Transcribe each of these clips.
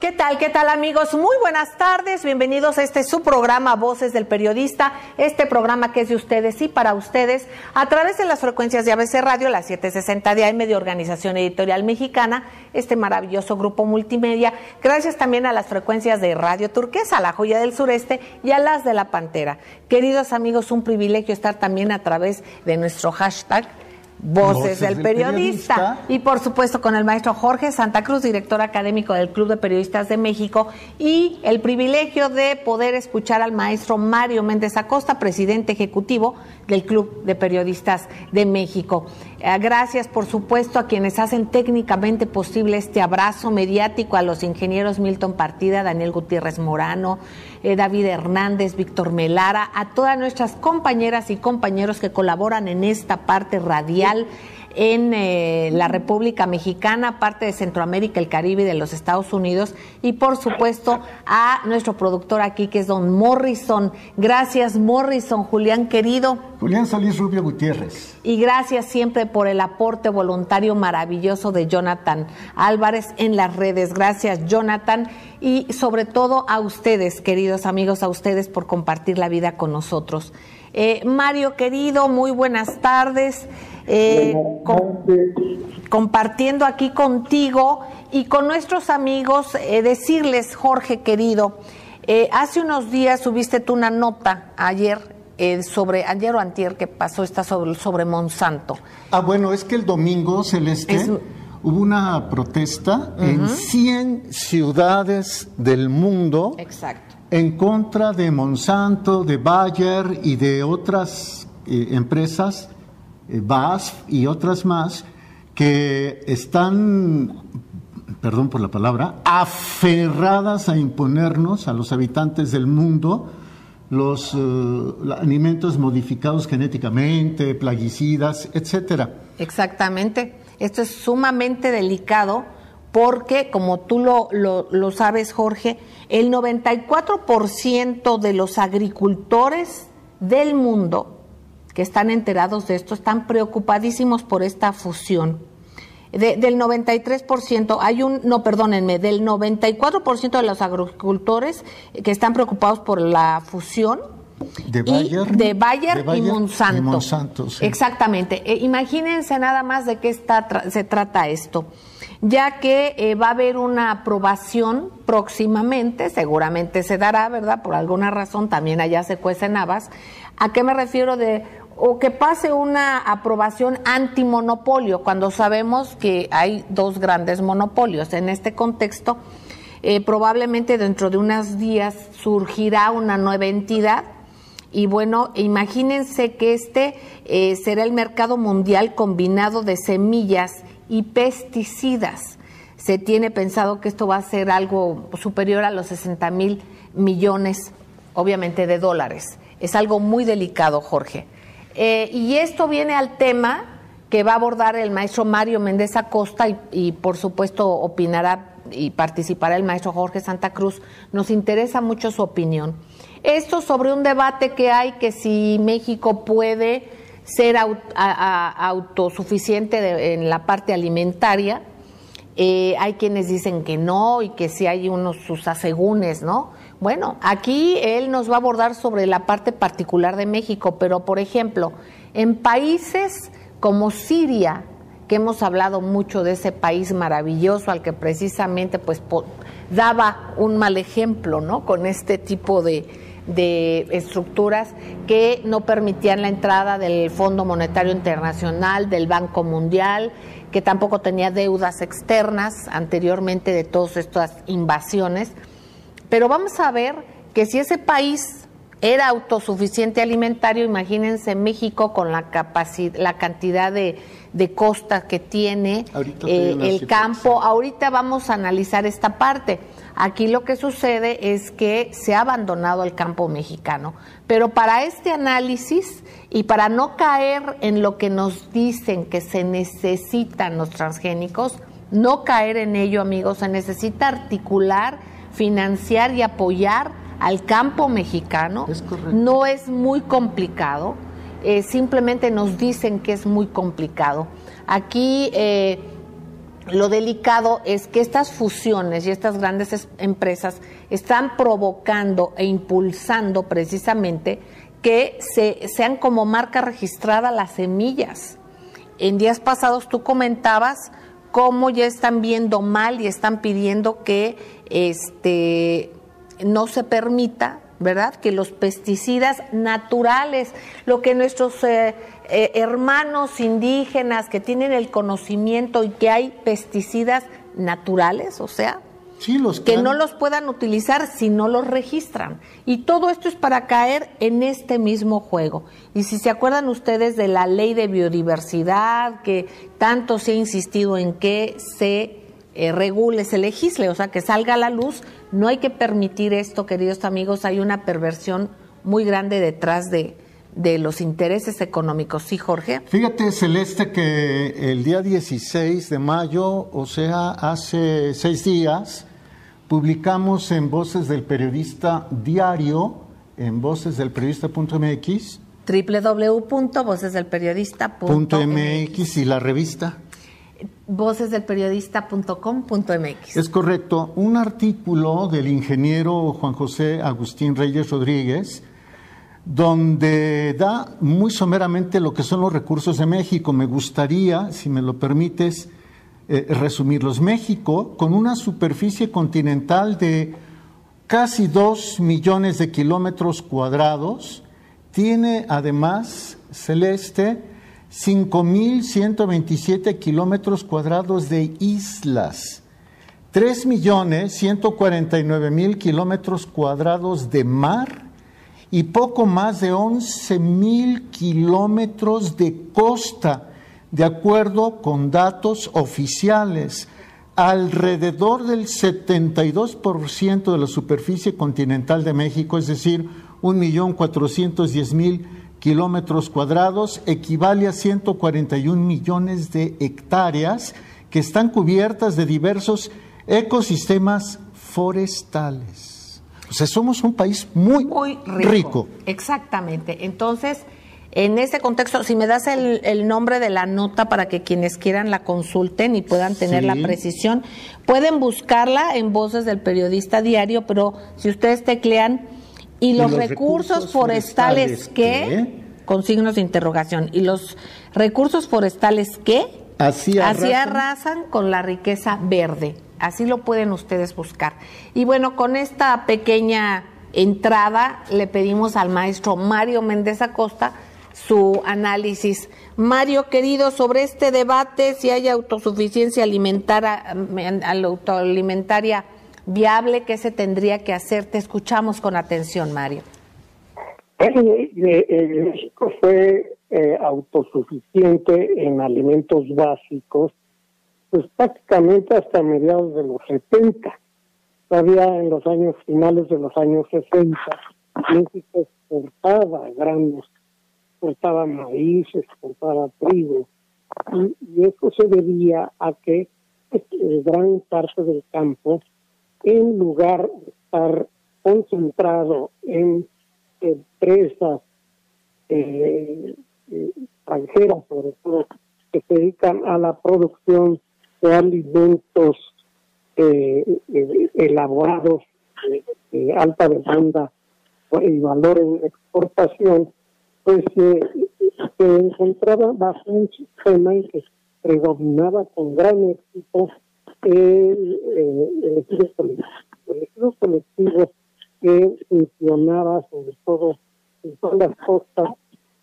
¿Qué tal amigos? Muy buenas tardes, bienvenidos a su programa Voces del Periodista, este programa que es de ustedes y para ustedes a través de las frecuencias de ABC Radio, las 760 de AM de Organización Editorial Mexicana, este maravilloso grupo multimedia, gracias también a las frecuencias de Radio Turquesa, La Joya del Sureste y a las de La Pantera. Queridos amigos, un privilegio estar también a través de nuestro hashtag Voces del Periodista. Y por supuesto con el maestro Jorge Santa Cruz, director académico del Club de Periodistas de México, y el privilegio de poder escuchar al maestro Mario Méndez Acosta, presidente ejecutivo del Club de Periodistas de México. Gracias por supuesto a quienes hacen técnicamente posible este abrazo mediático, a los ingenieros Milton Partida, Daniel Gutiérrez Morano, David Hernández, Víctor Melara, a todas nuestras compañeras y compañeros que colaboran en esta parte radial en la República Mexicana, parte de Centroamérica, el Caribe y de los Estados Unidos, y por supuesto a nuestro productor aquí que es don Morrison. Gracias Morrison, Julián querido. Julián Solís Rubio Gutiérrez. Y gracias siempre por el aporte voluntario maravilloso de Jonathan Álvarez en las redes. Gracias Jonathan, y sobre todo a ustedes, queridos amigos, a ustedes por compartir la vida con nosotros. Mario querido, muy buenas tardes. Compartiendo aquí contigo y con nuestros amigos, decirles, Jorge querido, hace unos días subiste tú una nota ayer ayer o antier que pasó sobre Monsanto. Bueno, es que el domingo, Celeste, hubo una protesta en 100 ciudades del mundo. Exacto. En contra de Monsanto, de Bayer y de otras empresas, BASF y otras más, que están, perdón por la palabra, aferradas a imponernos, a los habitantes del mundo, los alimentos modificados genéticamente, plaguicidas, etcétera. Exactamente. Esto es sumamente delicado porque, como tú lo sabes, Jorge, el 94% de los agricultores del mundo que están enterados de esto están preocupadísimos por esta fusión. Del 93%, del 94% de los agricultores que están preocupados por la fusión de Bayer y Monsanto. Sí. Exactamente. Imagínense nada más de qué se trata esto, ya que va a haber una aprobación próximamente, seguramente se dará, ¿verdad? Por alguna razón también allá se cuecen habas. ¿A qué me refiero o que pase una aprobación antimonopolio, cuando sabemos que hay dos grandes monopolios? En este contexto, probablemente dentro de unos días surgirá una nueva entidad, y bueno, imagínense que será el mercado mundial combinado de semillas y pesticidas. Se tiene pensado que esto va a ser algo superior a los 60,000 millones, obviamente, de dólares. Es algo muy delicado, Jorge. Y esto viene al tema que va a abordar el maestro Mario Méndez Acosta y por supuesto opinará y participará el maestro Jorge Santa Cruz. Nos interesa mucho su opinión. Esto sobre un debate que hay, que si México puede ser autosuficiente en la parte alimentaria. Hay quienes dicen que no y que sí hay sus asegúnes, ¿no? Bueno, aquí él nos va a abordar sobre la parte particular de México, pero por ejemplo, en países como Siria, que hemos hablado mucho de ese país maravilloso al que precisamente pues daba un mal ejemplo, ¿no? Con este tipo de estructuras que no permitían la entrada del Fondo Monetario Internacional, del Banco Mundial, que tampoco tenía deudas externas anteriormente de todas estas invasiones. Pero vamos a ver que si ese país era autosuficiente alimentario, imagínense México con la cantidad de costa que tiene, el campo. Ahorita vamos a analizar esta parte. Aquí lo que sucede es que se ha abandonado el campo mexicano, pero para este análisis y para no caer en lo que nos dicen que se necesitan los transgénicos, no caer en ello, amigos, se necesita articular, financiar y apoyar al campo mexicano. Es correcto. No es muy complicado, simplemente nos dicen que es muy complicado. Aquí lo delicado es que estas fusiones y estas grandes empresas están provocando e impulsando precisamente que sean como marca registrada las semillas. En días pasados tú comentabas cómo ya están viendo mal y están pidiendo que no se permita, ¿verdad?, que los pesticidas naturales, lo que nuestros hermanos indígenas que tienen el conocimiento y que hay pesticidas naturales, o sea, sí, que no los puedan utilizar si no los registran. Y todo esto es para caer en este mismo juego. Y si se acuerdan ustedes de la ley de biodiversidad, que tanto se ha insistido en que se regule, se legisle, o sea, que salga a la luz, no hay que permitir esto, queridos amigos. Hay una perversión muy grande detrás de los intereses económicos. ¿Sí, Jorge? Fíjate, Celeste, que el día 16 de mayo, o sea, hace 6 días, publicamos en Voces del Periodista Diario, en vocesdelperiodista.mx, www.vocesdelperiodista.mx y la revista vocesdelperiodista.com.mx. Es correcto, un artículo del ingeniero Juan José Agustín Reyes Rodríguez, donde da muy someramente lo que son los recursos de México. Me gustaría, si me lo permites, resumirlos. México, con una superficie continental de casi 2 millones de kilómetros cuadrados, tiene además, Celeste, 5.127 kilómetros cuadrados de islas, 3.149.000 kilómetros cuadrados de mar y poco más de 11.000 kilómetros de costa, de acuerdo con datos oficiales. Alrededor del 72% de la superficie continental de México, es decir, 1.410.000 kilómetros cuadrados, equivale a 141 millones de hectáreas que están cubiertas de diversos ecosistemas forestales. O sea, somos un país muy rico. Exactamente. Entonces, en ese contexto, si me das el nombre de la nota para que quienes quieran la consulten y puedan tener la precisión, pueden buscarla en Voces del Periodista Diario, pero si ustedes teclean y los recursos forestales que, con signos de interrogación, y los recursos forestales que así arrasan con la riqueza verde. Así lo pueden ustedes buscar. Y bueno, con esta pequeña entrada le pedimos al maestro Mario Méndez Acosta su análisis. Mario, querido, sobre este debate, si hay autosuficiencia alimentaria viable, ¿qué se tendría que hacer? Te escuchamos con atención, Mario. México fue autosuficiente en alimentos básicos, pues prácticamente hasta mediados de los 70. Todavía en los años finales de los años 60, México exportaba granos, exportaba maíz, exportaba trigo, y eso se debía a que gran parte del campo, en lugar de estar concentrado en empresas extranjeras, sobre todo, que se dedican a la producción de alimentos elaborados de alta demanda y valor en exportación, pues se encontraba bajo un sistema en que predominaba con gran éxito el ejido colectivo que funcionaba sobre todo en todas las costas.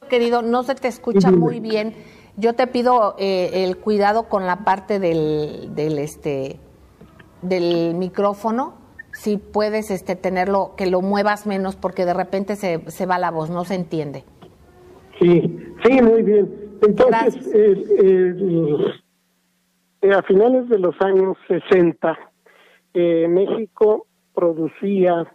Querido, no se te escucha muy bien. Yo te pido el cuidado con la parte del micrófono, si puedes tenerlo, que lo muevas menos, porque de repente se va la voz, no se entiende. Sí, muy bien. Entonces, a finales de los años 60, México producía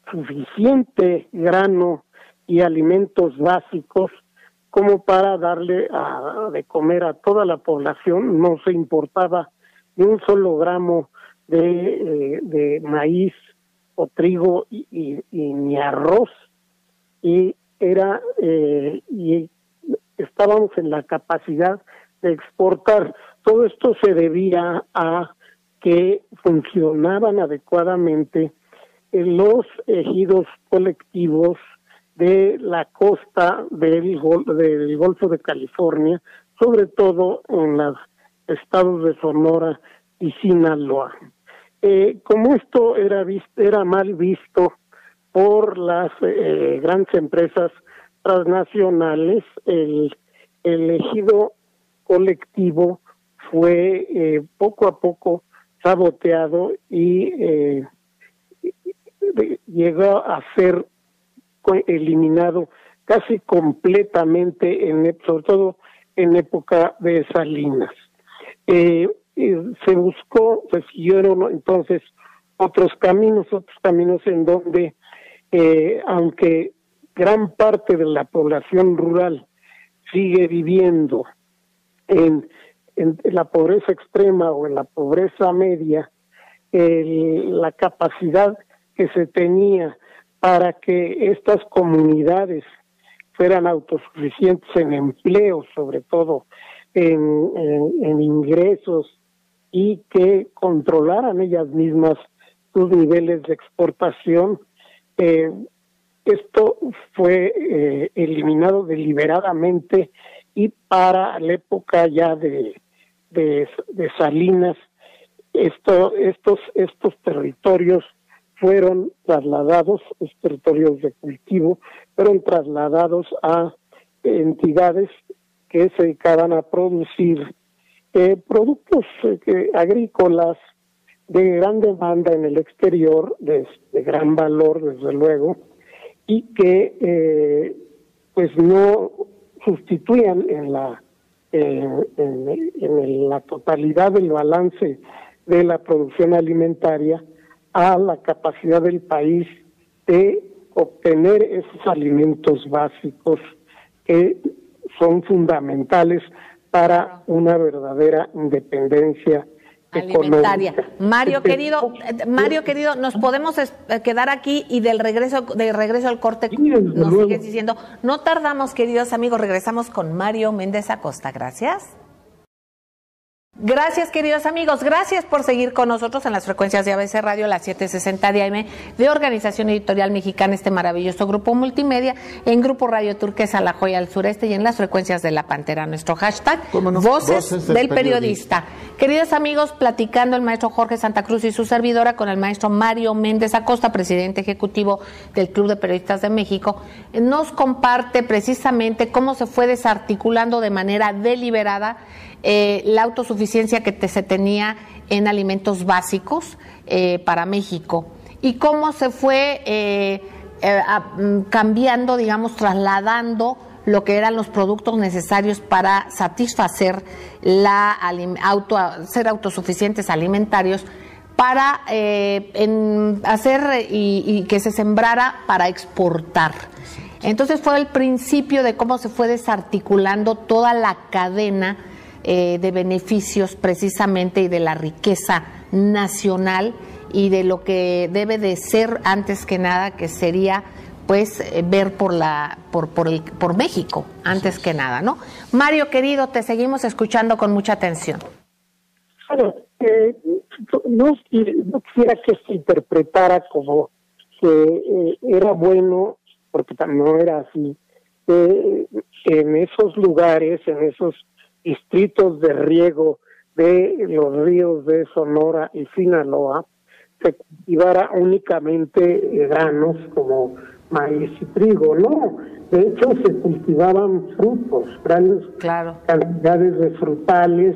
suficiente grano y alimentos básicos como para darle de comer a toda la población. No se importaba ni un solo gramo de maíz o trigo y ni arroz, y estábamos en la capacidad exportar. Todo esto se debía a que funcionaban adecuadamente los ejidos colectivos de la costa del Golfo de California, sobre todo en los estados de Sonora y Sinaloa. Como esto era mal visto por las grandes empresas transnacionales, el ejido colectivo fue poco a poco saboteado y llegó a ser eliminado casi completamente, sobre todo en época de Salinas. Se siguieron entonces otros caminos en donde, aunque gran parte de la población rural sigue viviendo en la pobreza extrema o en la pobreza media, la capacidad que se tenía para que estas comunidades fueran autosuficientes en empleo, sobre todo en ingresos, y que controlaran ellas mismas sus niveles de exportación. Esto fue eliminado deliberadamente, y para la época ya de Salinas, estos territorios fueron trasladados, los territorios de cultivo, fueron trasladados a entidades que se dedicaban a producir productos agrícolas de gran demanda en el exterior, de gran valor, desde luego, y que pues no sustituían en la totalidad del balance de la producción alimentaria a la capacidad del país de obtener esos alimentos básicos que son fundamentales para una verdadera independencia alimentaria. económica. Mario querido, nos podemos quedar aquí y de regreso al corte Sí, nos luego. sigues diciendo. No tardamos, queridos amigos, regresamos con Mario Méndez Acosta. Gracias. Gracias, queridos amigos. Gracias por seguir con nosotros en las frecuencias de ABC Radio, las 760 de AM, de Organización Editorial Mexicana, este maravilloso grupo multimedia, en Grupo Radio Turquesa, La Joya al Sureste, y en las frecuencias de La Pantera, nuestro hashtag, Voces del Periodista. Queridos amigos, platicando el maestro Jorge Santa Cruz y su servidora con el maestro Mario Méndez Acosta, presidente ejecutivo del Club de Periodistas de México, nos comparte precisamente cómo se fue desarticulando de manera deliberada la autosuficiencia que se tenía en alimentos básicos para México, y cómo se fue cambiando, digamos, trasladando lo que eran los productos necesarios para satisfacer ser autosuficientes alimentarios, para hacer y que se sembrara para exportar. Entonces fue el principio de cómo se fue desarticulando toda la cadena de beneficios precisamente, y de la riqueza nacional, y de lo que debe de ser antes que nada, que sería pues ver por México antes que nada, ¿no? Mario querido, te seguimos escuchando con mucha atención. Bueno, no quisiera que se interpretara como que era bueno, porque no era así. En esos lugares, en esos distritos de riego de los ríos de Sonora y Sinaloa, se cultivara únicamente granos como maíz y trigo. No, de hecho se cultivaban frutos, grandes cantidades de frutales,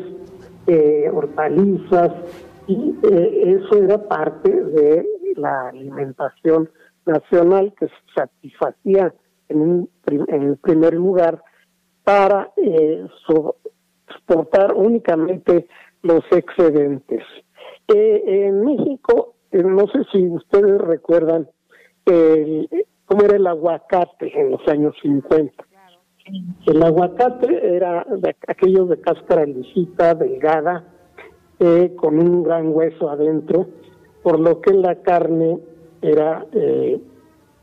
hortalizas, y eso era parte de la alimentación nacional, que se satisfacía en el primer lugar para exportar únicamente los excedentes. En México, no sé si ustedes recuerdan cómo era el aguacate en los años 50. El aguacate era de aquellos de cáscara lisita, delgada, con un gran hueso adentro, por lo que la carne era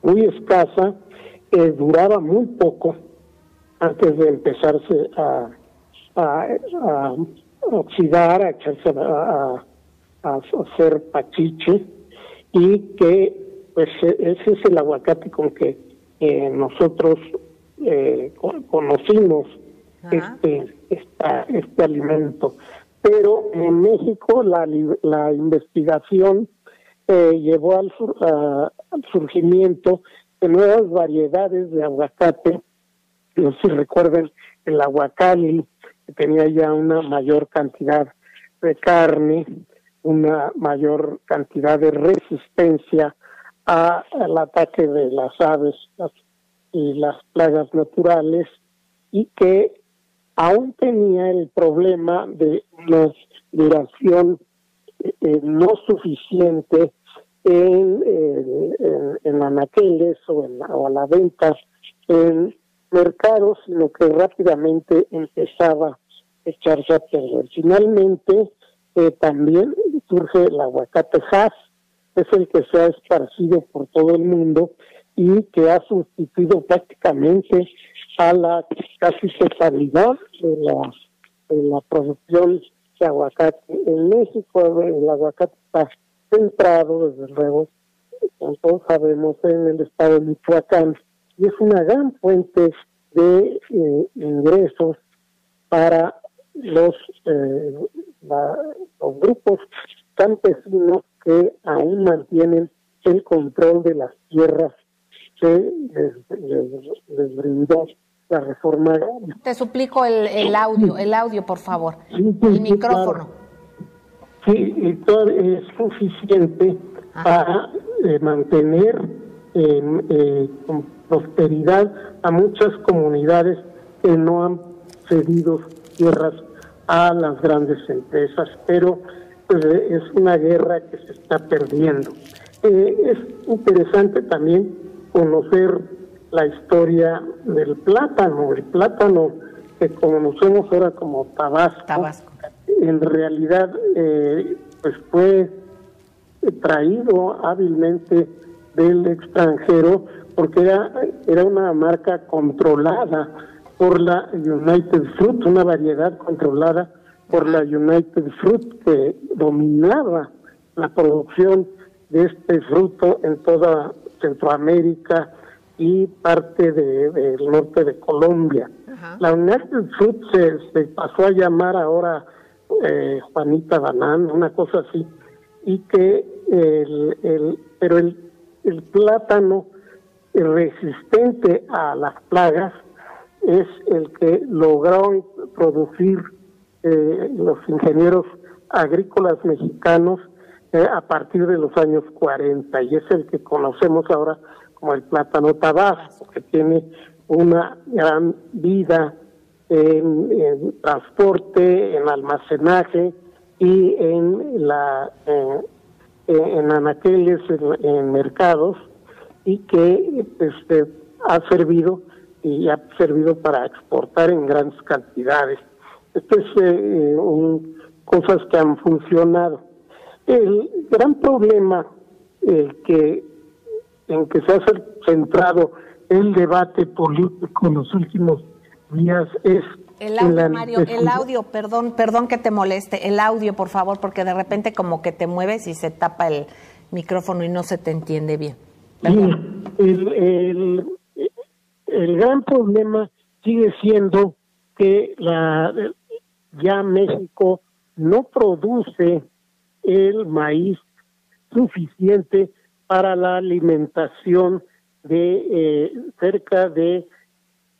muy escasa, duraba muy poco antes de empezarse a a oxidar, a echarse a hacer pachiche, y que pues ese es el aguacate con que nosotros conocimos este alimento. Pero en México la investigación llevó al surgimiento de nuevas variedades de aguacate. No sé si recuerden el aguacali, que tenía ya una mayor cantidad de carne, una mayor cantidad de resistencia al ataque de las aves y las plagas naturales, y que aún tenía el problema de una duración no suficiente en anaqueles o a la venta en mercados, sino que rápidamente empezaba a echarse a perder. Finalmente, también surge el aguacate Hass, es el que se ha esparcido por todo el mundo y que ha sustituido prácticamente a la casi totalidad de la producción de aguacate. En México el aguacate está centrado, desde luego, como todos sabemos, en el estado de Michoacán, y es una gran fuente de ingresos para los grupos campesinos que aún mantienen el control de las tierras que les brindó la reforma agraria. Te suplico el audio, por favor, el micrófono. Claro. Sí, es suficiente para mantener con prosperidad a muchas comunidades que no han cedido tierras a las grandes empresas, pero pues, es una guerra que se está perdiendo. Es interesante también conocer la historia del plátano. El plátano que conocemos ahora como Tabasco. En realidad pues fue traído hábilmente del extranjero, porque era una marca controlada por la United Fruit, una variedad controlada por la United Fruit, que dominaba la producción de este fruto en toda Centroamérica y parte del norte de Colombia. Ajá. La United Fruit se pasó a llamar ahora Juanita Banán, una cosa así, y que pero el plátano resistente a las plagas es el que lograron producir los ingenieros agrícolas mexicanos a partir de los años 40, y es el que conocemos ahora como el plátano Tabasco, que tiene una gran vida en transporte, en almacenaje y en anaqueles, en mercados, y que ha servido para exportar en grandes cantidades. Estas cosas que han funcionado. El gran problema en que se ha centrado el debate político en los últimos días es el audio, Mario, el audio, perdón que te moleste, el audio, por favor, porque de repente como que te mueves y se tapa el micrófono y no se te entiende bien. Sí, el gran problema sigue siendo que ya México no produce el maíz suficiente para la alimentación de cerca de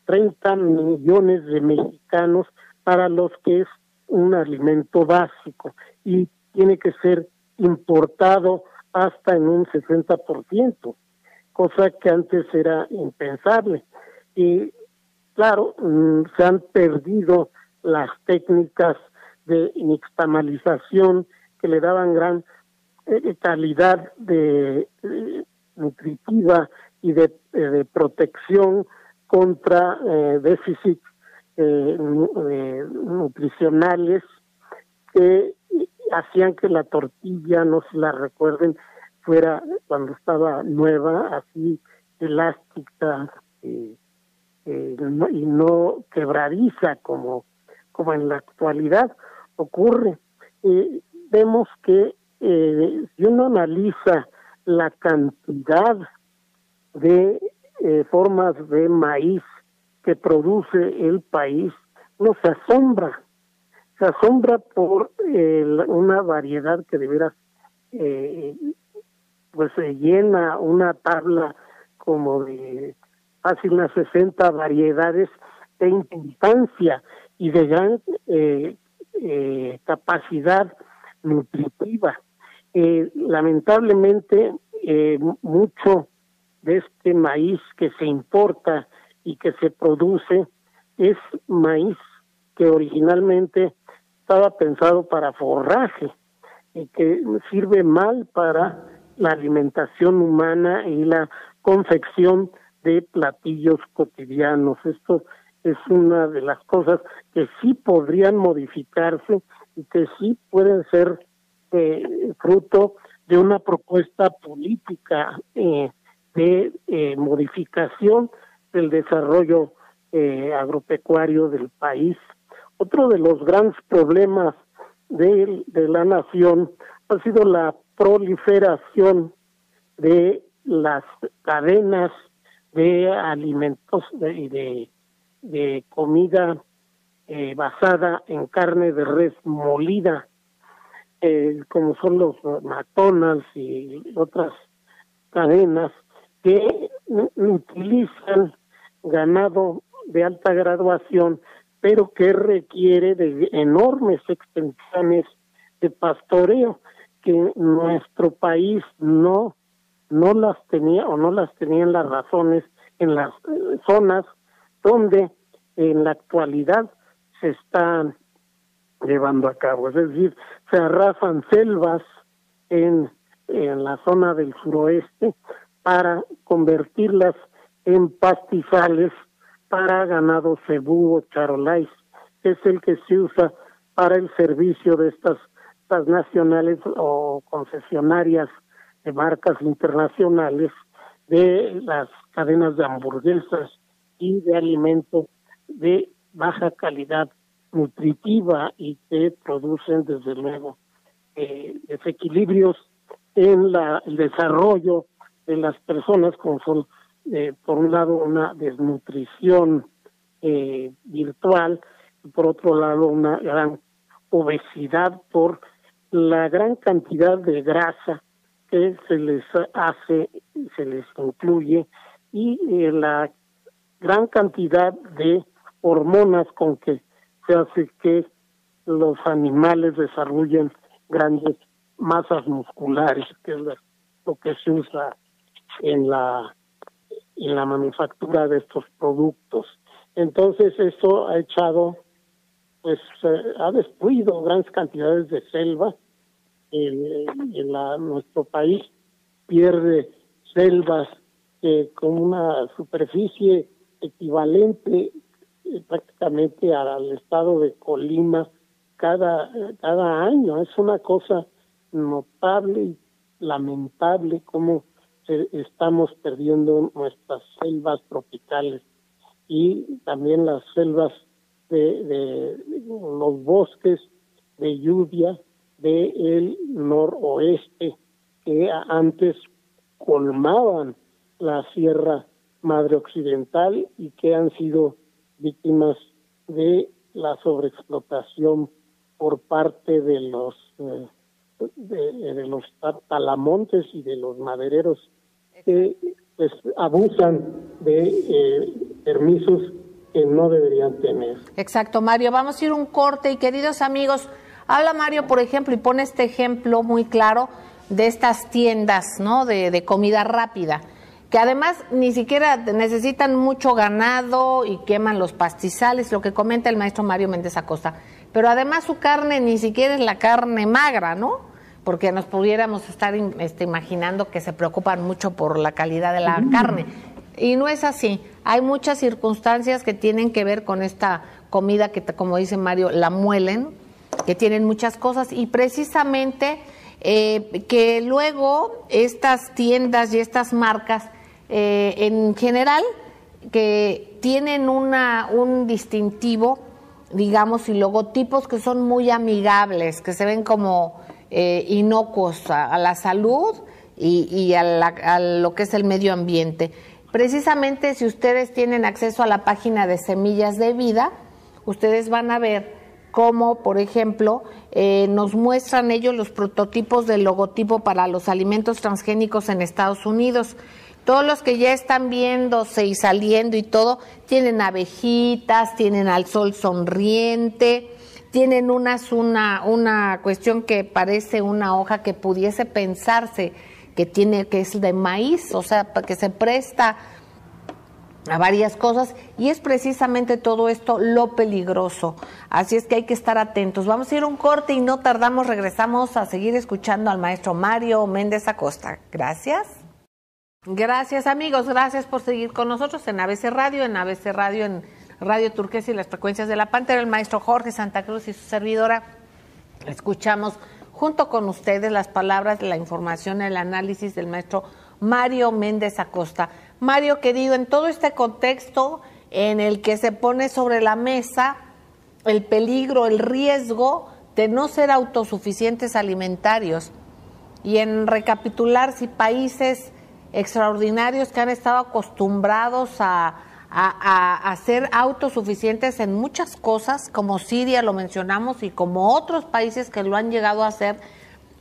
30 millones de mexicanos, para los que es un alimento básico, y tiene que ser importado hasta en un 60%, cosa que antes era impensable. Y claro, se han perdido las técnicas de nixtamalización que le daban gran calidad nutritiva y de protección contra déficits nutricionales que hacían que la tortilla, no se la recuerden, fuera cuando estaba nueva, así elástica y no quebradiza como como en la actualidad ocurre. Vemos que si uno analiza la cantidad de formas de maíz que produce el país, uno se asombra por una variedad que de veras pues se llena una tabla como de fácil unas 60 variedades de importancia y de gran capacidad nutritiva. Lamentablemente mucho de este maíz que se importa y que se produce es maíz que originalmente estaba pensado para forraje y que sirve mal para la alimentación humana y la confección de platillos cotidianos. Esto es una de las cosas que sí podrían modificarse y que sí pueden ser fruto de una propuesta política de modificación del desarrollo agropecuario del país. Otro de los grandes problemas de la nación ha sido la proliferación de las cadenas de alimentos y de comida basada en carne de res molida, como son los McDonald's y otras cadenas que utilizan ganado de alta graduación, pero que requiere de enormes extensiones de pastoreo que nuestro país no las tenía o no las tenían las razones en las zonas donde en la actualidad se están llevando a cabo. Es decir, se arrasan selvas en la zona del suroeste para convertirlas en pastizales para ganado cebú o charolais, que es el que se usa para el servicio de estas nacionales o concesionarias de marcas internacionales de las cadenas de hamburguesas y de alimentos de baja calidad nutritiva y que producen desde luego desequilibrios en el desarrollo de las personas, como son por un lado una desnutrición virtual y por otro lado una gran obesidad por la gran cantidad de grasa que se les incluye y la gran cantidad de hormonas con que se hace que los animales desarrollen grandes masas musculares, que es lo que se usa en la manufactura de estos productos. Entonces esto ha echado, pues ha destruido grandes cantidades de selva. Nuestro país pierde selvas con una superficie equivalente prácticamente al estado de Colima cada año. Es una cosa notable y lamentable cómo estamos perdiendo nuestras selvas tropicales y también las selvas de los bosques de lluvia del noroeste que antes colmaban la Sierra Madre Occidental y que han sido víctimas de la sobreexplotación por parte de los talamontes y de los madereros que pues abusan de permisos que no deberían tener. Exacto, Mario. Vamos a ir un corte y queridos amigos, habla Mario, por ejemplo, y pone este ejemplo muy claro de estas tiendas, ¿no? De comida rápida, que además ni siquiera necesitan mucho ganado y queman los pastizales, lo que comenta el maestro Mario Méndez Acosta. Pero además su carne ni siquiera es la carne magra, ¿no? Porque nos pudiéramos estar imaginando que se preocupan mucho por la calidad de la carne. Y no es así. Hay muchas circunstancias que tienen que ver con esta comida que, como dice Mario, la muelen, que tienen muchas cosas y precisamente que luego estas tiendas y estas marcas en general que tienen un distintivo digamos, y logotipos que son muy amigables, que se ven como inocuos a la salud y a lo que es el medio ambiente. Precisamente si ustedes tienen acceso a la página de Semillas de Vida, ustedes van a ver cómo, por ejemplo, nos muestran ellos los prototipos del logotipo para los alimentos transgénicos en Estados Unidos. Todos los que ya están viéndose y saliendo y todo, tienen abejitas, tienen al sol sonriente, tienen una cuestión que parece una hoja que pudiese pensarse que es de maíz, o sea, que se presta a varias cosas, y es precisamente todo esto lo peligroso. Así es que hay que estar atentos. Vamos a ir a un corte y no tardamos, regresamos a seguir escuchando al maestro Mario Méndez Acosta. Gracias. Gracias, amigos, gracias por seguir con nosotros en ABC Radio, en Radio Turquesa y las frecuencias de la Pantera. El maestro Jorge Santa Cruz y su servidora escuchamos junto con ustedes las palabras, la información, el análisis del maestro Mario Méndez Acosta. Mario, querido, en todo este contexto en el que se pone sobre la mesa el peligro, el riesgo de no ser autosuficientes alimentarios, y en recapitular si países extraordinarios que han estado acostumbrados a ser autosuficientes en muchas cosas, como Siria lo mencionamos, y como otros países que lo han llegado a hacer,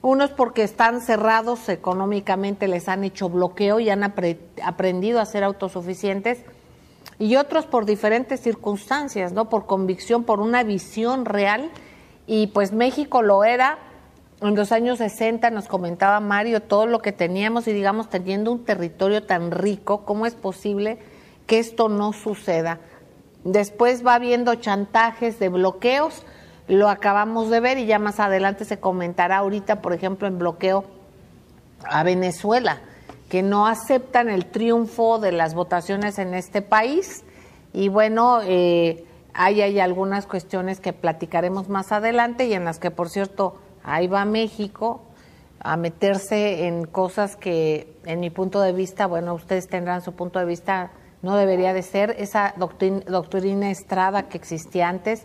unos porque están cerrados económicamente, les han hecho bloqueo y han aprendido a ser autosuficientes, y otros por diferentes circunstancias, ¿no? Por convicción, por una visión real, y pues México lo era. En los años 60 nos comentaba Mario todo lo que teníamos, y digamos, teniendo un territorio tan rico, ¿cómo es posible que esto no suceda? Después va habiendo chantajes de bloqueos, lo acabamos de ver, y ya más adelante se comentará ahorita, por ejemplo, en bloqueo a Venezuela, que no aceptan el triunfo de las votaciones en este país, y bueno, hay algunas cuestiones que platicaremos más adelante, y en las que, por cierto, ahí va México a meterse en cosas que, en mi punto de vista, bueno, ustedes tendrán su punto de vista, no debería de ser esa doctrina Estrada que existía antes,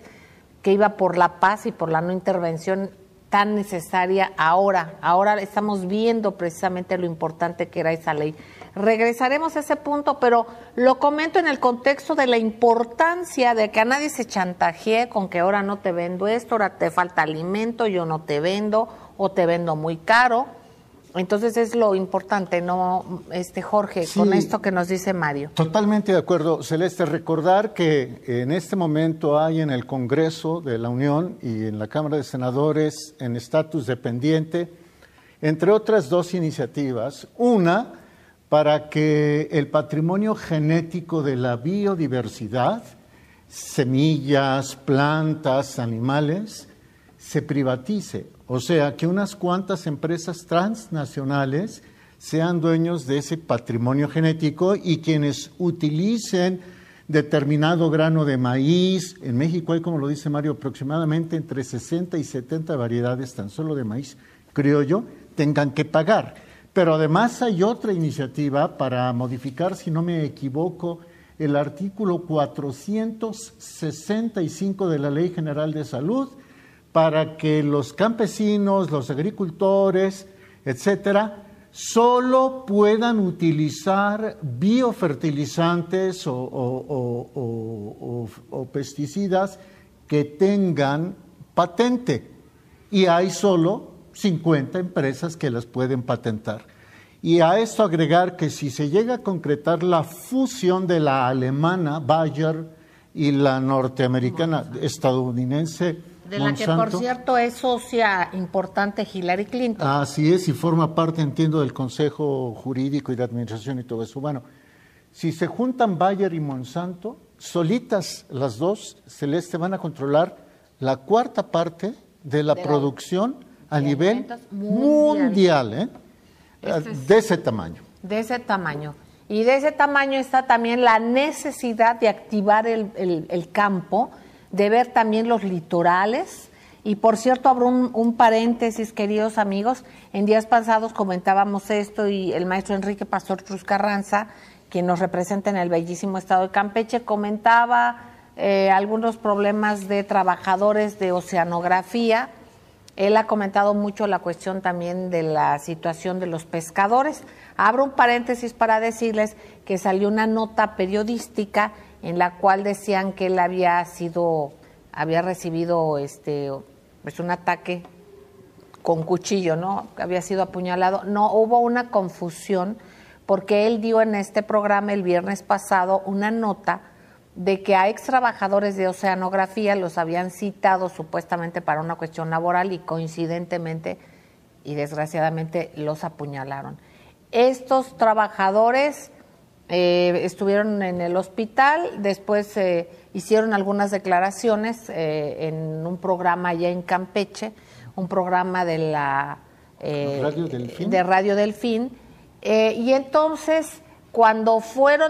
que iba por la paz y por la no intervención tan necesaria ahora. Ahora estamos viendo precisamente lo importante que era esa ley. Regresaremos a ese punto, pero lo comento en el contexto de la importancia de que a nadie se chantajee con que ahora no te vendo esto, ahora te falta alimento, yo no te vendo, o te vendo muy caro. Entonces es lo importante, ¿no, Jorge? Sí, con esto que nos dice Mario. Totalmente de acuerdo, Celeste. Recordar que en este momento hay en el Congreso de la Unión y en la Cámara de Senadores en estatus dependiente, entre otras dos iniciativas, una para que el patrimonio genético de la biodiversidad, semillas, plantas, animales, se privatice. O sea, que unas cuantas empresas transnacionales sean dueños de ese patrimonio genético, y quienes utilicen determinado grano de maíz, en México hay, como lo dice Mario, aproximadamente entre 60 y 70 variedades tan solo de maíz criollo, tengan que pagar. Pero además hay otra iniciativa para modificar, si no me equivoco, el artículo 465 de la Ley General de Salud, para que los campesinos, los agricultores, etcétera, solo puedan utilizar biofertilizantes o pesticidas que tengan patente. Y hay solo 50 empresas que las pueden patentar. Y a esto agregar que si se llega a concretar la fusión de la alemana Bayer y la norteamericana estadounidense de la Monsanto, que, por cierto, es socia importante Hillary Clinton. Así es, y forma parte, entiendo, del Consejo Jurídico y de Administración y todo eso. Bueno, si se juntan Bayer y Monsanto, solitas las dos, Celeste, van a controlar la cuarta parte de la producción a nivel mundial, de ese tamaño. De ese tamaño. Y de ese tamaño está también la necesidad de activar el campo, de ver también los litorales. Y por cierto, abro un paréntesis, queridos amigos, en días pasados comentábamos esto, y el maestro Enrique Pastor Cruz Carranza, quien nos representa en el bellísimo estado de Campeche, comentaba algunos problemas de trabajadores de oceanografía. Él ha comentado mucho la cuestión también de la situación de los pescadores. Abro un paréntesis para decirles que salió una nota periodística en la cual decían que él había recibido pues un ataque con cuchillo, ¿no? Había sido apuñalado. No, hubo una confusión porque él dio en este programa el viernes pasado una nota de que a ex trabajadores de oceanografía los habían citado supuestamente para una cuestión laboral y coincidentemente y desgraciadamente los apuñalaron. Estos trabajadores estuvieron en el hospital, después hicieron algunas declaraciones en un programa allá en Campeche, un programa de la Radio Delfín, y entonces cuando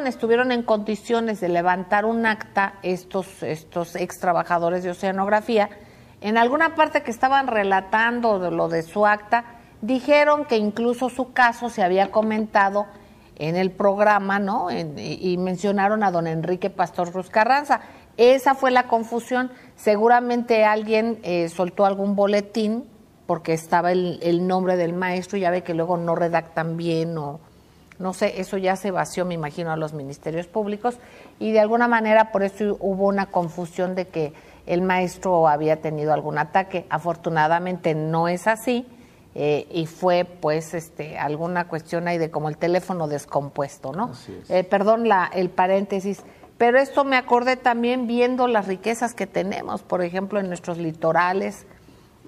estuvieron en condiciones de levantar un acta estos ex trabajadores de oceanografía, en alguna parte que estaban relatando de lo de su acta, dijeron que incluso su caso se había comentado en el programa, ¿no? Y mencionaron a don Enrique Pastor Ruz Carranza. Esa fue la confusión. Seguramente alguien soltó algún boletín porque estaba el nombre del maestro, y ya ve que luego no redactan bien o no sé, eso ya se vació, me imagino, a los ministerios públicos, y de alguna manera por eso hubo una confusión de que el maestro había tenido algún ataque. Afortunadamente no es así, y fue pues alguna cuestión ahí de como el teléfono descompuesto, ¿no? Perdón el paréntesis, pero esto me acordé también viendo las riquezas que tenemos, por ejemplo, en nuestros litorales,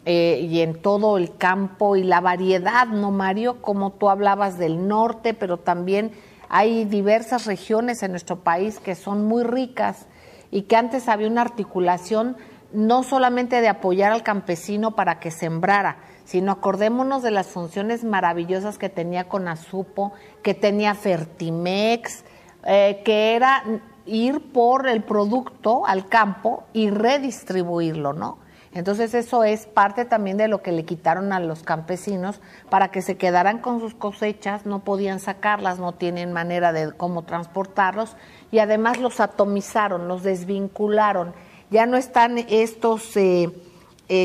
y en todo el campo y la variedad, ¿no, Mario? Como tú hablabas del norte, pero también hay diversas regiones en nuestro país que son muy ricas y que antes había una articulación no solamente de apoyar al campesino para que sembrara, sino acordémonos de las funciones maravillosas que tenía Conasupo, que tenía Fertimex, que era ir por el producto al campo y redistribuirlo, ¿no? Entonces eso es parte también de lo que le quitaron a los campesinos para que se quedaran con sus cosechas, no podían sacarlas, no tienen manera de cómo transportarlos, y además los atomizaron, los desvincularon. Ya no están estos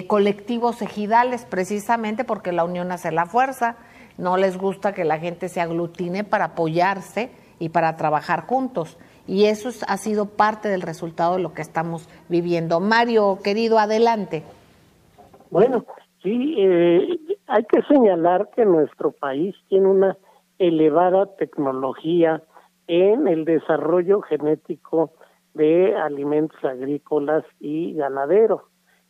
colectivos ejidales, precisamente porque la unión hace la fuerza. No les gusta que la gente se aglutine para apoyarse y para trabajar juntos. Y eso ha sido parte del resultado de lo que estamos viviendo. Mario, querido, adelante. Bueno, sí, hay que señalar que nuestro país tiene una elevada tecnología en el desarrollo genético de alimentos agrícolas y ganaderos.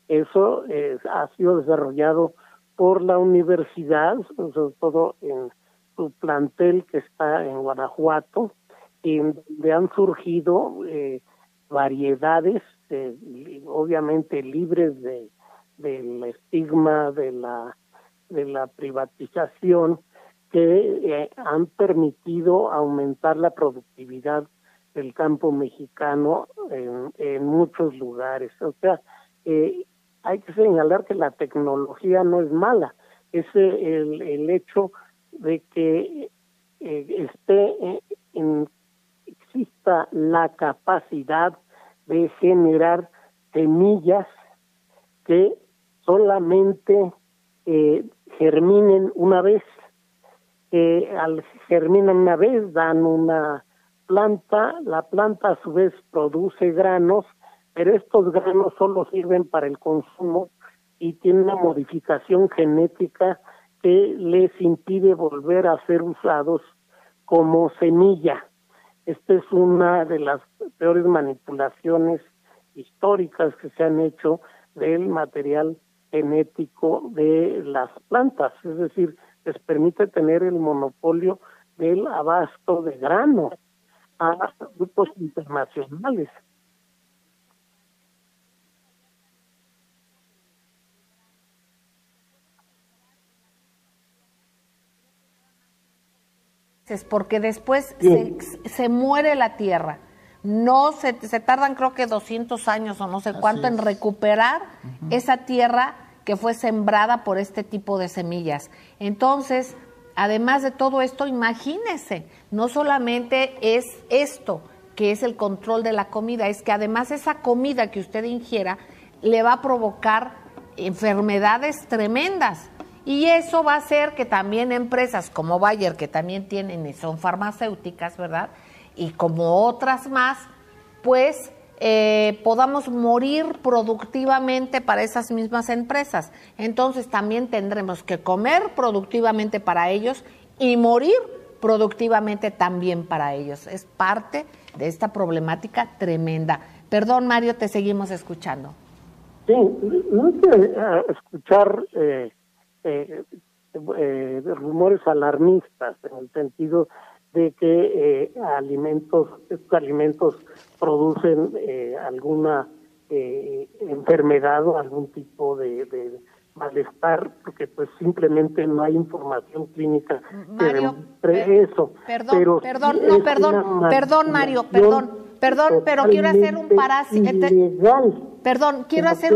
Eso ha sido desarrollado por la universidad, sobre todo en su plantel que está en Guanajuato, y donde han surgido variedades, obviamente libres del estigma de la privatización, que han permitido aumentar la productividad del campo mexicano en muchos lugares. O sea, hay que señalar que la tecnología no es mala, es el hecho de que exista la capacidad de generar semillas que solamente germinen una vez. Al germinan una vez dan una planta, la planta a su vez produce granos, pero estos granos solo sirven para el consumo y tienen una modificación genética que les impide volver a ser usados como semilla. Esta es una de las peores manipulaciones históricas que se han hecho del material genético de las plantas, es decir, les permite tener el monopolio del abasto de grano a grupos internacionales. Porque después se muere la tierra. No se tardan, creo que 200 años o no sé cuánto en recuperar esa tierra que fue sembrada por este tipo de semillas. Entonces, además de todo esto, imagínense, no solamente es esto, que es el control de la comida, es que además esa comida que usted ingiera le va a provocar enfermedades tremendas. Y eso va a hacer que también empresas como Bayer, que también tienen y son farmacéuticas, ¿verdad? Y como otras más, pues podamos morir productivamente para esas mismas empresas. Entonces también tendremos que comer productivamente para ellos y morir productivamente también para ellos. Es parte de esta problemática tremenda. Perdón, Mario, te seguimos escuchando. Sí, no hay que escuchar rumores alarmistas en el sentido de que estos alimentos producen alguna enfermedad o algún tipo de malestar, porque pues simplemente no hay información clínica que demuestre eso. Perdón, Mario, pero quiero hacer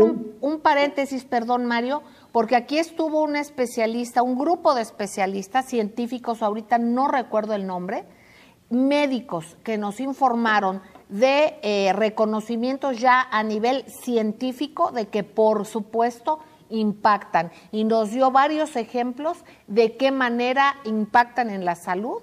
un paréntesis, perdón, Mario, porque aquí estuvo un especialista, un grupo de especialistas científicos, ahorita no recuerdo el nombre, médicos que nos informaron de reconocimientos ya a nivel científico de que por supuesto impactan, y nos dio varios ejemplos de qué manera impactan en la salud,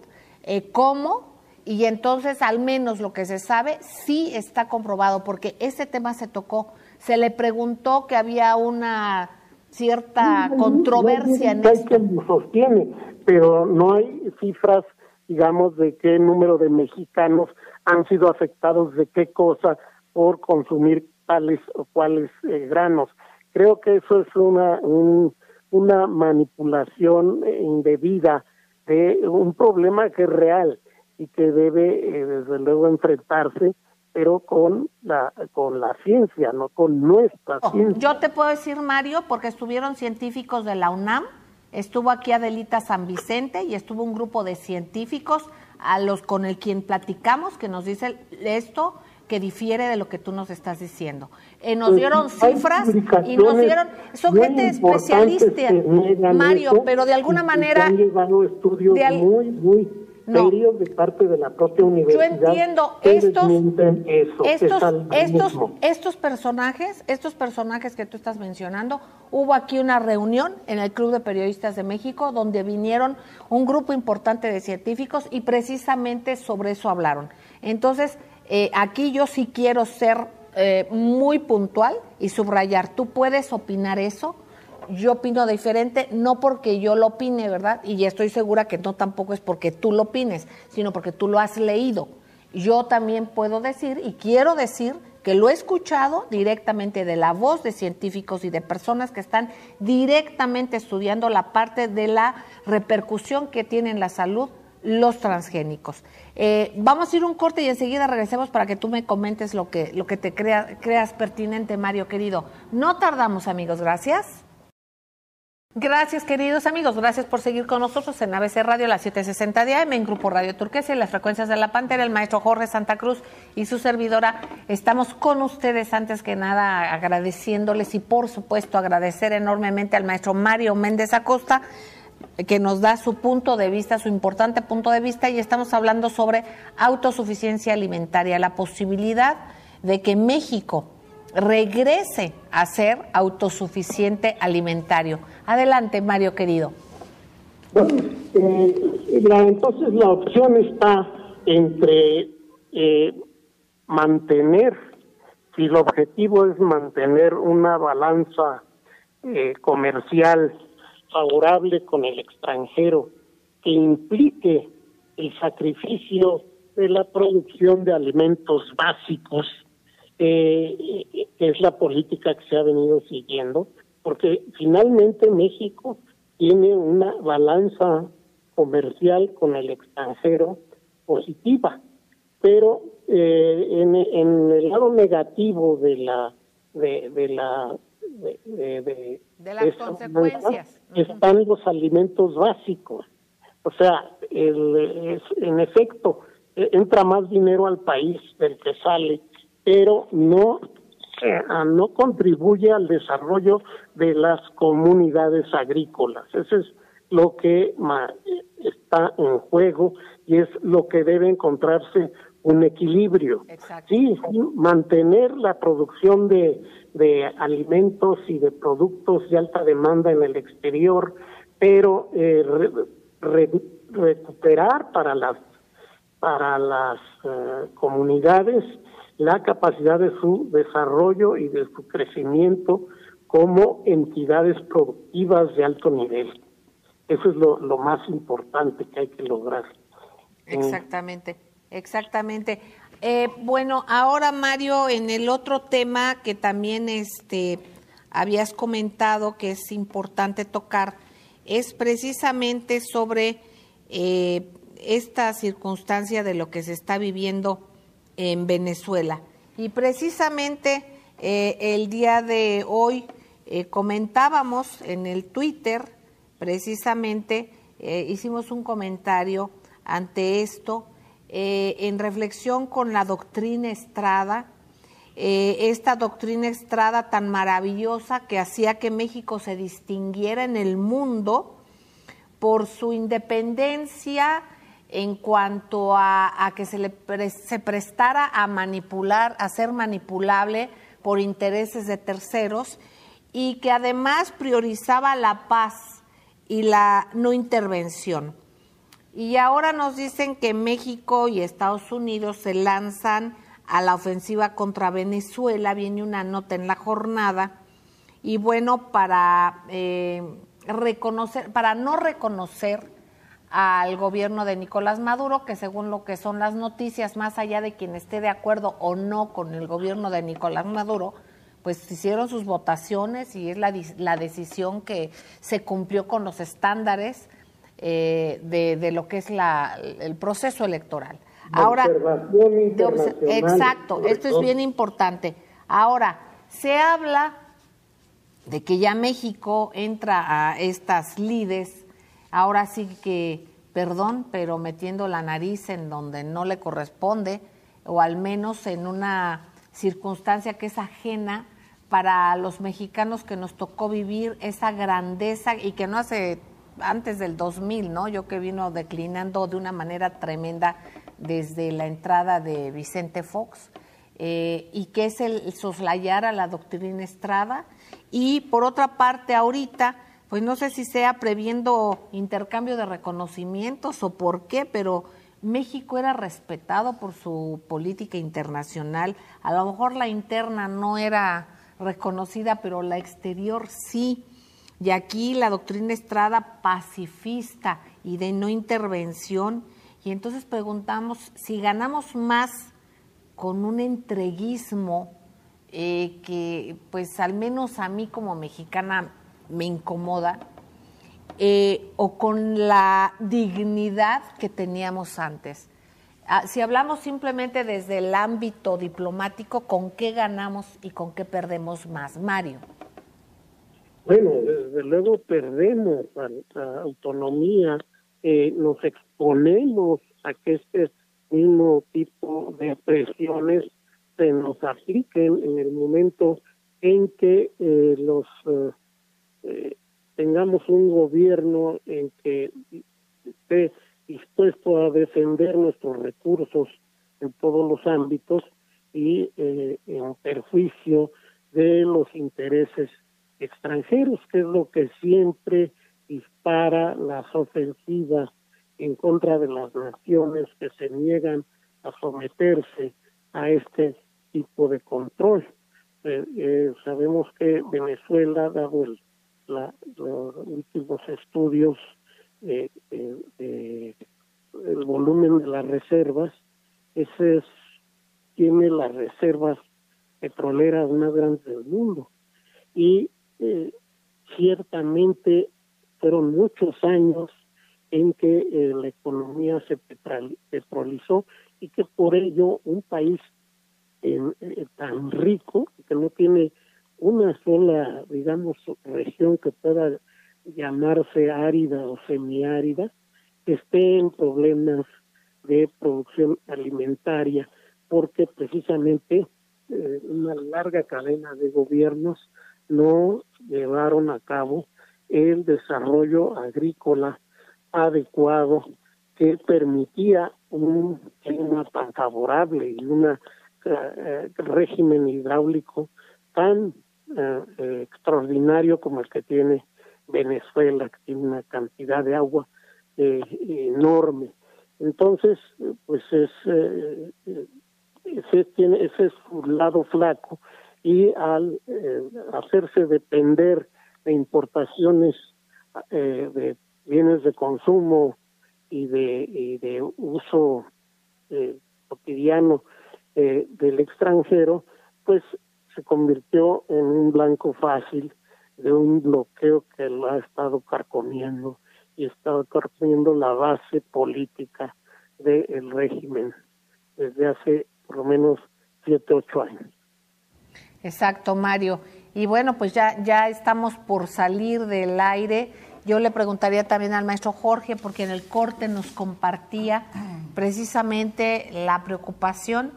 cómo, y entonces al menos lo que se sabe sí está comprobado, porque ese tema se tocó, se le preguntó que había una cierta controversia en esto. Que lo sostiene, pero no hay cifras, digamos, de qué número de mexicanos han sido afectados de qué cosa por consumir tales o cuales granos. Creo que eso es una manipulación indebida de un problema que es real y que debe desde luego enfrentarse, pero con la ciencia, no con nuestra ciencia. Yo te puedo decir, Mario, porque estuvieron científicos de la UNAM, estuvo aquí Adelita San Vicente y estuvo un grupo de científicos con el quien platicamos, que nos dice esto que difiere de lo que tú nos estás diciendo. Nos dieron cifras y nos dieron, son gente especialista, Mario, pero de alguna manera han llevado estudios muy serios de parte de la propia universidad. Yo entiendo estos personajes que tú estás mencionando. Hubo aquí una reunión en el Club de Periodistas de México donde vinieron un grupo importante de científicos y precisamente sobre eso hablaron. Entonces, aquí yo sí quiero ser muy puntual y subrayar, tú puedes opinar eso, yo opino diferente, no porque yo lo opine, ¿verdad? Y estoy segura que no tampoco es porque tú lo opines, sino porque tú lo has leído. Yo también puedo decir, y quiero decir, que lo he escuchado directamente de la voz de científicos y de personas que están directamente estudiando la parte de la repercusión que tiene en la salud los transgénicos. Vamos a ir un corte y enseguida regresemos para que tú me comentes lo que te creas pertinente, Mario querido. No tardamos, amigos, gracias. Gracias, queridos amigos, gracias por seguir con nosotros en ABC Radio, la 760 de AM, en Grupo Radio Turquesa y las frecuencias de La Pantera. El maestro Jorge Santa Cruz y su servidora estamos con ustedes. Antes que nada agradeciéndoles y por supuesto agradecer enormemente al maestro Mario Méndez Acosta, que nos da su punto de vista, su importante punto de vista, y estamos hablando sobre autosuficiencia alimentaria, la posibilidad de que México regrese a ser autosuficiente alimentario. Adelante, Mario querido. Bueno, entonces la opción está entre mantener, si el objetivo es mantener una balanza comercial favorable con el extranjero, que implique el sacrificio de la producción de alimentos básicos, que es la política que se ha venido siguiendo, porque finalmente México tiene una balanza comercial con el extranjero positiva, pero en el lado negativo de las consecuencias están los alimentos básicos. O sea, en efecto, entra más dinero al país del que sale, pero no contribuye al desarrollo de las comunidades agrícolas. Eso es lo que está en juego y es lo que debe encontrarse un equilibrio. Exacto. Sí, mantener la producción de alimentos y de productos de alta demanda en el exterior, pero recuperar para las comunidades la capacidad de su desarrollo y de su crecimiento como entidades productivas de alto nivel. Eso es lo más importante que hay que lograr. Exactamente, exactamente. Bueno, ahora Mario, en el otro tema que también habías comentado que es importante tocar, es precisamente sobre esta circunstancia de lo que se está viviendo en Venezuela. Y precisamente el día de hoy comentábamos en el Twitter, precisamente hicimos un comentario ante esto, en reflexión con la doctrina Estrada, esta doctrina Estrada tan maravillosa que hacía que México se distinguiera en el mundo por su independencia en cuanto a que se prestara a manipular, a ser manipulable por intereses de terceros, y que además priorizaba la paz y la no intervención. Y ahora nos dicen que México y Estados Unidos se lanzan a la ofensiva contra Venezuela. Viene una nota en La Jornada, y bueno, para no reconocer al gobierno de Nicolás Maduro, que según lo que son las noticias, más allá de quien esté de acuerdo o no con el gobierno de Nicolás Maduro, pues hicieron sus votaciones y es la decisión que se cumplió con los estándares de lo que es el proceso electoral. Ahora, exacto, esto es bien importante. Ahora, se habla de que ya México entra a estas lides, ahora sí que, perdón, pero metiendo la nariz en donde no le corresponde, o al menos en una circunstancia que es ajena para los mexicanos, que nos tocó vivir esa grandeza y que no hace antes del 2000, ¿no? Yo que vino declinando de una manera tremenda desde la entrada de Vicente Fox, y que es el soslayar a la doctrina Estrada. Y por otra parte, ahorita, pues no sé si sea previendo intercambio de reconocimientos o por qué, pero México era respetado por su política internacional. A lo mejor la interna no era reconocida, pero la exterior sí. Y aquí la doctrina Estrada pacifista y de no intervención. Y entonces preguntamos si ganamos más con un entreguismo que pues al menos a mí como mexicana me incomoda, o con la dignidad que teníamos antes. Si hablamos simplemente desde el ámbito diplomático, ¿con qué ganamos y con qué perdemos más, Mario? Bueno, desde luego perdemos la autonomía, nos exponemos a que este mismo tipo de presiones se nos apliquen en el momento en que tengamos un gobierno en que esté dispuesto a defender nuestros recursos en todos los ámbitos y en perjuicio de los intereses extranjeros, que es lo que siempre dispara las ofensivas en contra de las naciones que se niegan a someterse a este tipo de control. Sabemos que Venezuela, dado los últimos estudios, el volumen de las reservas, tiene las reservas petroleras más grandes del mundo, y ciertamente fueron muchos años en que la economía se petrolizó, y que por ello un país tan rico, que no tiene una sola, digamos, región que pueda llamarse árida o semiárida, que esté en problemas de producción alimentaria, porque precisamente una larga cadena de gobiernos no llevaron a cabo el desarrollo agrícola adecuado que permitía un clima tan favorable y un régimen hidráulico tan extraordinario como el que tiene Venezuela, que tiene una cantidad de agua enorme. Entonces, pues ese es su lado flaco, y al hacerse depender de importaciones de bienes de consumo y de uso cotidiano del extranjero, pues se convirtió en un blanco fácil de un bloqueo que lo ha estado carcomiendo y está carcomiendo la base política del régimen desde hace por lo menos 7, 8 años. Exacto, Mario. Y bueno, pues ya estamos por salir del aire. Yo le preguntaría también al maestro Jorge, porque en el corte nos compartía precisamente la preocupación.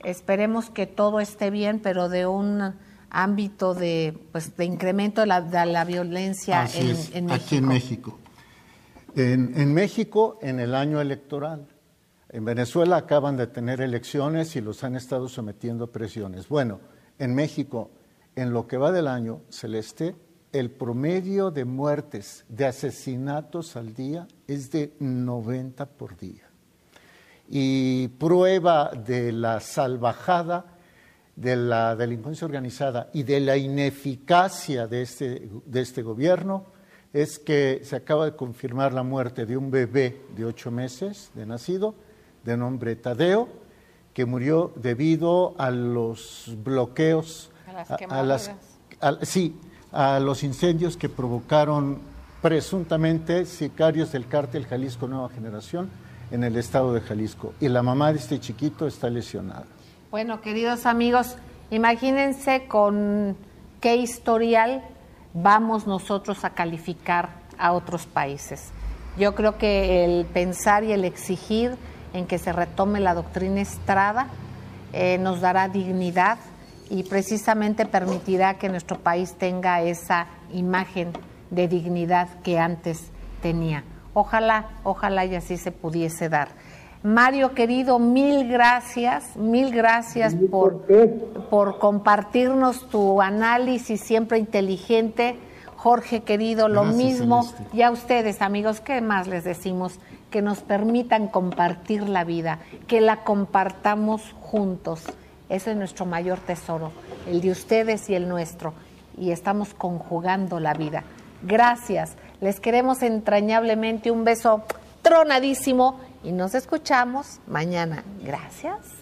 Esperemos que todo esté bien, pero de un ámbito de incremento de la violencia en México. Aquí en México. En México, en el año electoral. En Venezuela acaban de tener elecciones y los han estado sometiendo a presiones. Bueno, en México, en lo que va del año, Celeste, el promedio de muertes, de asesinatos al día es de 90 por día. Y prueba de la salvajada de la delincuencia organizada y de la ineficacia de este gobierno es que se acaba de confirmar la muerte de un bebé de 8 meses de nacido, de nombre Tadeo, que murió debido a los bloqueos, a los incendios que provocaron presuntamente sicarios del cártel Jalisco Nueva Generación en el estado de Jalisco. Y la mamá de este chiquito está lesionada. Bueno, queridos amigos, imagínense con qué historial vamos nosotros a calificar a otros países. Yo creo que el pensar y el exigir en que se retome la doctrina Estrada nos dará dignidad y precisamente permitirá que nuestro país tenga esa imagen de dignidad que antes tenía. Ojalá y así se pudiese dar. Mario, querido, mil gracias por compartirnos tu análisis siempre inteligente. Jorge, querido, lo mismo. Celeste. Y a ustedes, amigos, ¿qué más les decimos? Que nos permitan compartir la vida, que la compartamos juntos. Eso es nuestro mayor tesoro, el de ustedes y el nuestro. Y estamos conjugando la vida. Gracias. Les queremos entrañablemente. Un beso tronadísimo y nos escuchamos mañana. Gracias.